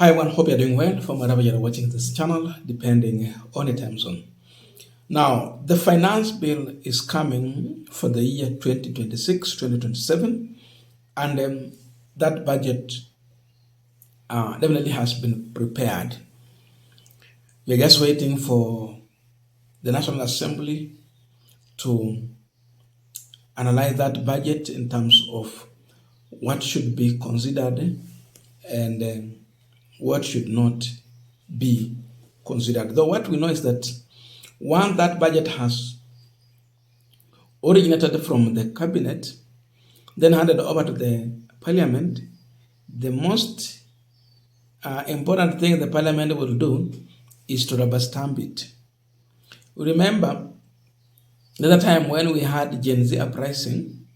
Hi everyone, hope you're doing well from wherever you're watching this channel, depending on the time zone. Now, the finance bill is coming for the year 2026-2027, and that budget definitely has been prepared. We're just waiting for the National Assembly to analyze that budget in terms of what should be considered and what should not be considered. Though what we know is that once that budget has originated from the cabinet, then handed over to the parliament, the most important thing the parliament will do is to rubber stamp it. Remember, the other time when we had Gen Z uprising,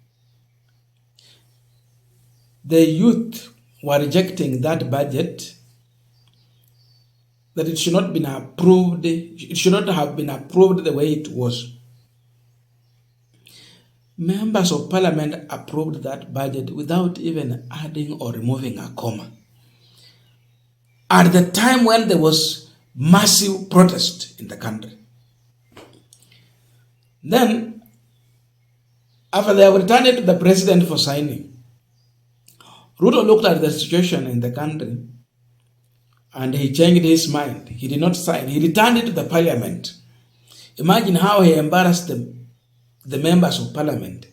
the youth were rejecting that budget, that it should not have been approved, it should not have been approved the way it was. Members of parliament approved that budget without even adding or removing a comma. At the time when there was massive protest in the country. Then, after they have returned it to the president for signing, Ruto looked at the situation in the country and he changed his mind. He did not sign. He returned it to the parliament. Imagine how he embarrassed the members of parliament.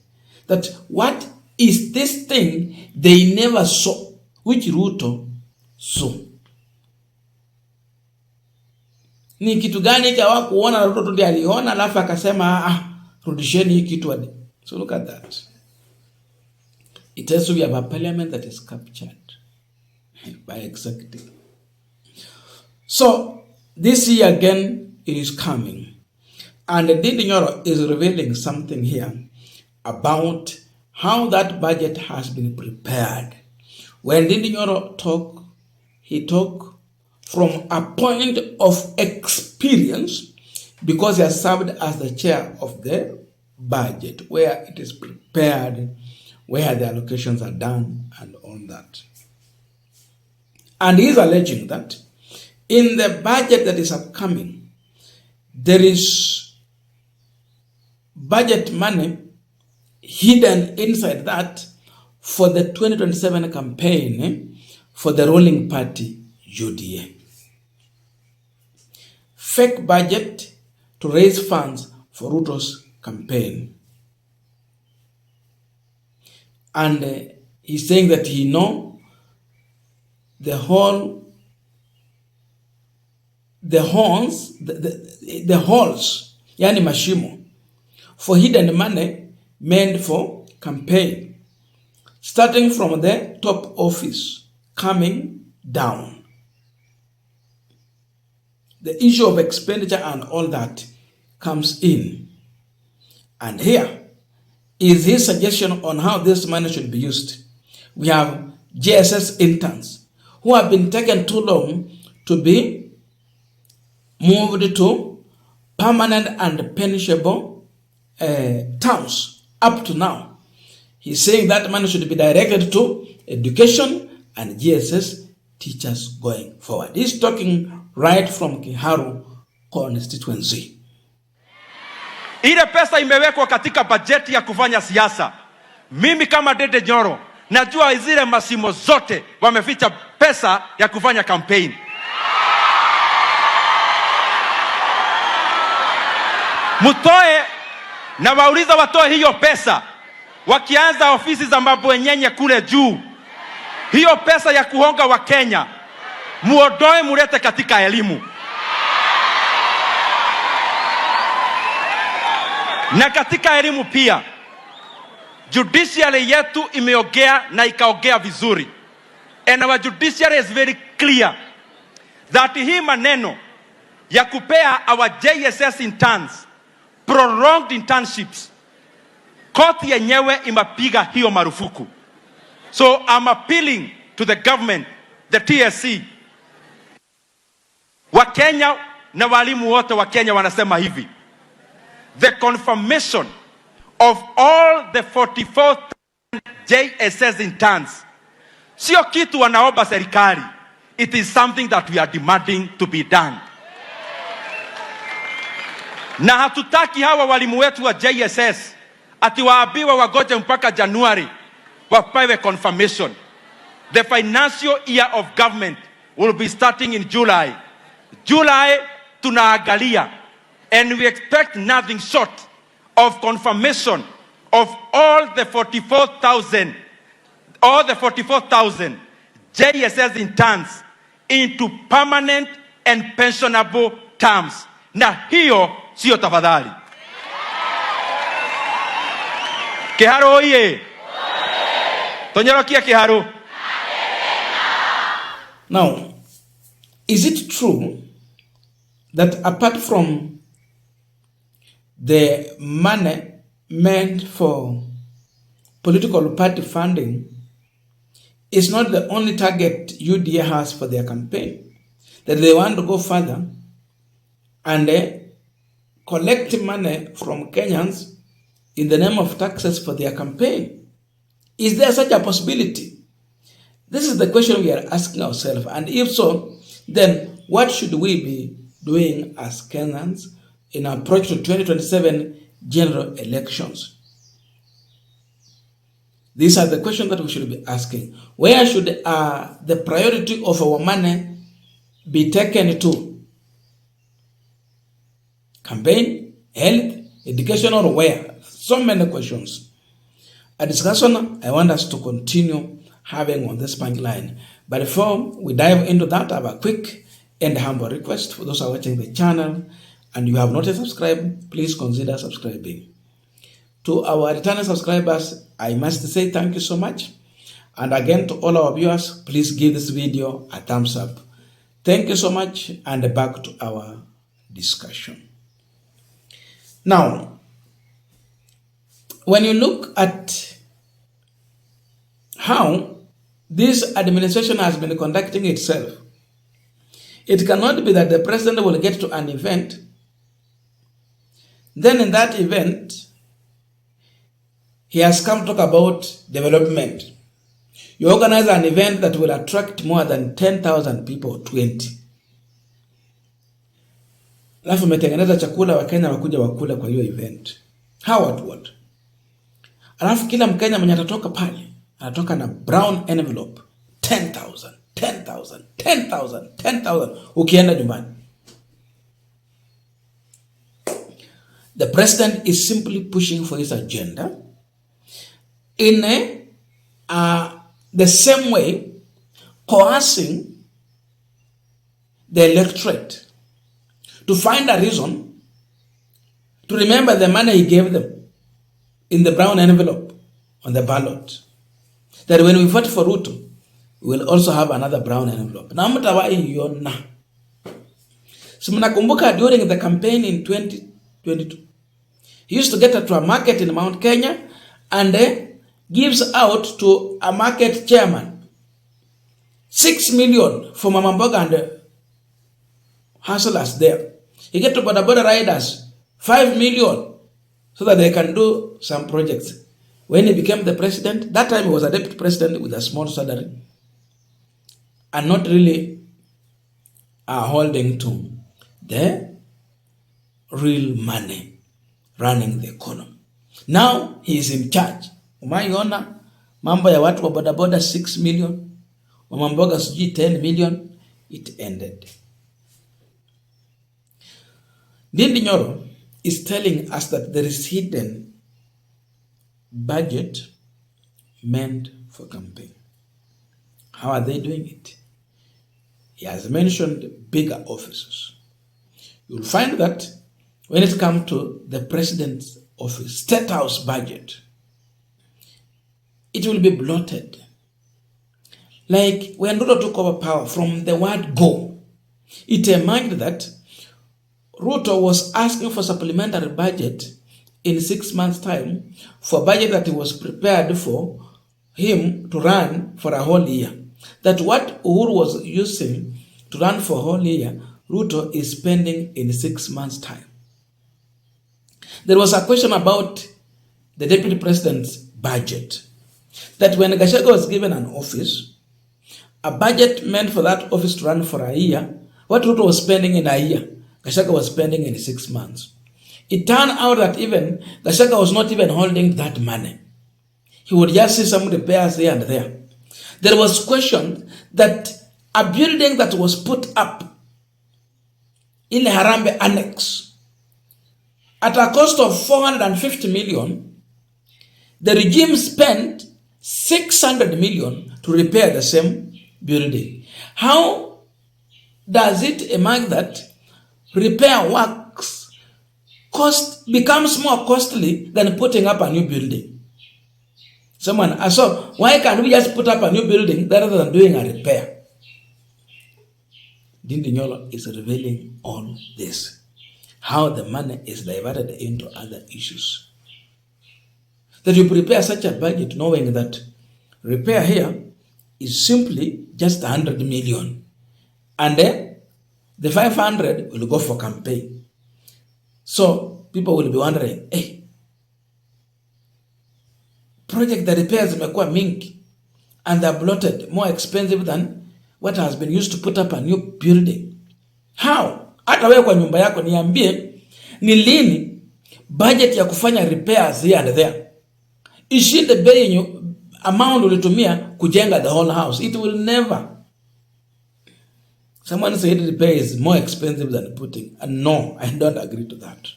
That what is this thing they never saw, which Ruto saw? Ni kitu gani cha hawakuona Ruto tu ndiye aliona, alafu akasema rudisheni hii kitu. So look at that. It tells you we have a parliament that is captured by executive. So this year again, it is coming. And Ndindi Nyoro is revealing something here about how that budget has been prepared. When Ndindi Nyoro talk, he talk from a point of experience because he has served as the chair of the budget, where it is prepared, where the allocations are done and all that. And he is alleging that in the budget that is upcoming, there is budget money hidden inside that for the 2027 campaign for the ruling party UDA. Fake budget to raise funds for Ruto's campaign. And he's saying that he know the holes, yani mashimo, for hidden money meant for campaign, starting from the top office, coming down. The issue of expenditure and all that comes in. And here is his suggestion on how this money should be used. We have JSS interns who have been taken too long to be moved to permanent and pensionable terms up to now. He's saying that money should be directed to education and JSS teachers going forward. He's talking right from Kiharu constituency. Ile pesa imewekwa katika bajeti ya kufanya siasa. Mimi kama Ndindi Nyoro najua zile masimo zote wameficha pesa ya kufanya campaign. Mutoe na wauliza watoe hiyo pesa. Wakianza ofisi za mabwenyenye kule juu. Hiyo pesa ya kuhonga wa Kenya muondoe mulete katika elimu. Na katika elimu pia, judiciary yetu imeongea na ikaongea vizuri. And our judiciary is very clear that hii maneno ya kupea our JSS interns prolonged internships, koti yenyewe imapiga hiyo marufuku. So I'm appealing to the government, the TSC. Wakenya na walimu wote wa Kenya wanasema hivi. The confirmation of all the 44,000 JSS interns sio kitu wanaomba serikali. it is something that we are demanding to be done. Na hatutaki hawa walimu wetu wa JSS ati waambiwa wagoje mpaka Januari wapewe confirmation. The financial year of government will be starting in July. July tunaangalia, and we expect nothing short of confirmation of all the 44,000 JSS interns into permanent and pensionable terms. Na hiyo sio tafadhali. Kiharo oye. Tonyoro kia Kiharo. Now, is it true that apart from the money meant for political party funding, is not the only target UDA has for their campaign? That they want to go further and collect money from Kenyans in the name of taxes for their campaign? Is there such a possibility? This is the question we are asking ourselves. And if so, then what should we be doing as Kenyans in our approach to 2027 general elections? These are the questions that we should be asking. Where should the priority of our money be taken to? Campaign, health, education, or where? So many questions. A discussion I want us to continue having on this punchline. But before we dive into that, I have a quick and humble request for those who are watching the channel and you have not yet subscribed, please consider subscribing. To our returning subscribers, I must say thank you so much. And again, to all our viewers, please give this video a thumbs up. Thank you so much, and back to our discussion. Now, when you look at how this administration has been conducting itself, it cannot be that the president will get to an event, then in that event, he has come to talk about development. You organize an event that will attract more than 10,000 people, 20. Alafu umetengeneza chakula Wakenya wakuja wakula kwa hiyo event. How what? Alafu kila Mkenya mwenye atatoka pale, anatoka na brown envelope, 10,000. Ukienda nyumbani. The president is simply pushing for his agenda in the same way, coercing the electorate to find a reason to remember the money he gave them in the brown envelope on the ballot. That when we vote for Ruto, we will also have another brown envelope. Na mtawahi yona. So mnakumbuka during the campaign in 2022, he used to get to a market in Mount Kenya and gives out to a market chairman 6 million for Mama Mboga and hustlers there. He get to border riders 5 million so that they can do some projects. When he became the president, that time he was a deputy president with a small salary and not really holding to the real money running the economy. Now he is in charge. Umaiona mambo ya watu wa bodaboda 6 million, Mama Mboga sijui 10 million, it ended. Ndindi Nyoro is telling us that there is hidden budget meant for campaign. How are they doing it? He has mentioned bigger offices. You'll find that when it comes to the president's office, State House budget, it will be bloated. Like when Ruto took over power, from the word go, it emerged that Ruto was asking for supplementary budget in 6 months' time for a budget that he was prepared for him to run for a whole year. That what Uhuru was using to run for a whole year, Ruto is spending in 6 months' time. There was a question about the deputy president's budget. That when Gachagua was given an office, a budget meant for that office to run for a year, what Ruto was spending in a year, Gachagua was spending in 6 months. It turned out that even Gachagua was not even holding that money. He would just see some repairs here and there. There was question that a building that was put up in the Harambee Annex at a cost of 450 million, the regime spent 600 million to repair the same building. How does it emerge that repair works becomes more costly than putting up a new building? Someone asked, so why can't we just put up a new building rather than doing a repair? Ndindi Nyoro is revealing all this. How the money is diverted into other issues. That you prepare such a budget knowing that repair here is simply just 100 million. And then the 500 will go for campaign. So people will be wondering, hey, project the repairs imekuwa mingi and they're bloated, more expensive than what has been used to put up a new building. How? Hata wewe kwa nyumba yako niambie ni lini budget ya kufanya repairs here and there ishinde bei yenye amount ulitumia kujenga the whole house. It will never. Someone said repair is more expensive than putting. And no, I don't agree to that.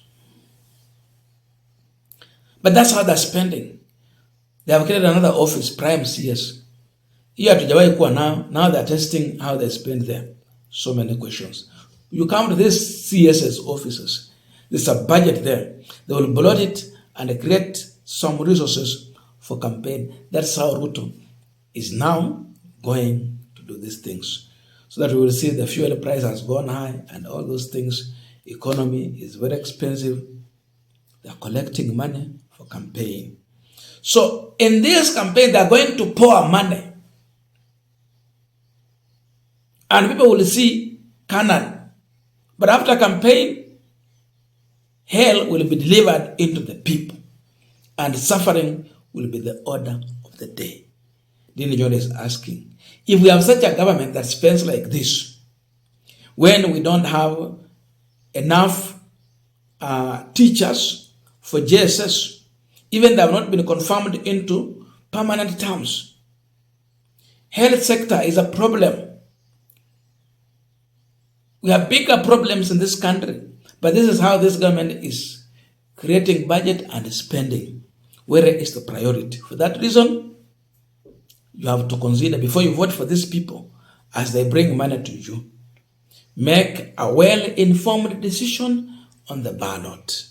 But that's how they're spending. They have created another office, Prime CS. Here hatujawahi kuwa now they're testing how they spend there. So many questions. You come to these CSS offices, there's a budget there. They will bloat it and create some resources for campaign. That's how Ruto is now going to do these things. So that we will see the fuel price has gone high and all those things. Economy is very expensive. They're collecting money for campaign. So in this campaign, they're going to pour money. And people will see Canaan. But after campaign, hell will be delivered into the people. And suffering will be the order of the day. Ndindi Nyoro is asking, if we have such a government that spends like this, when we don't have enough teachers for JSS, even they have not been confirmed into permanent terms. Health sector is a problem. We have bigger problems in this country, but this is how this government is creating budget and spending. Where is the priority? For that reason, you have to consider before you vote for these people as they bring money to you. Make a well-informed decision on the ballot.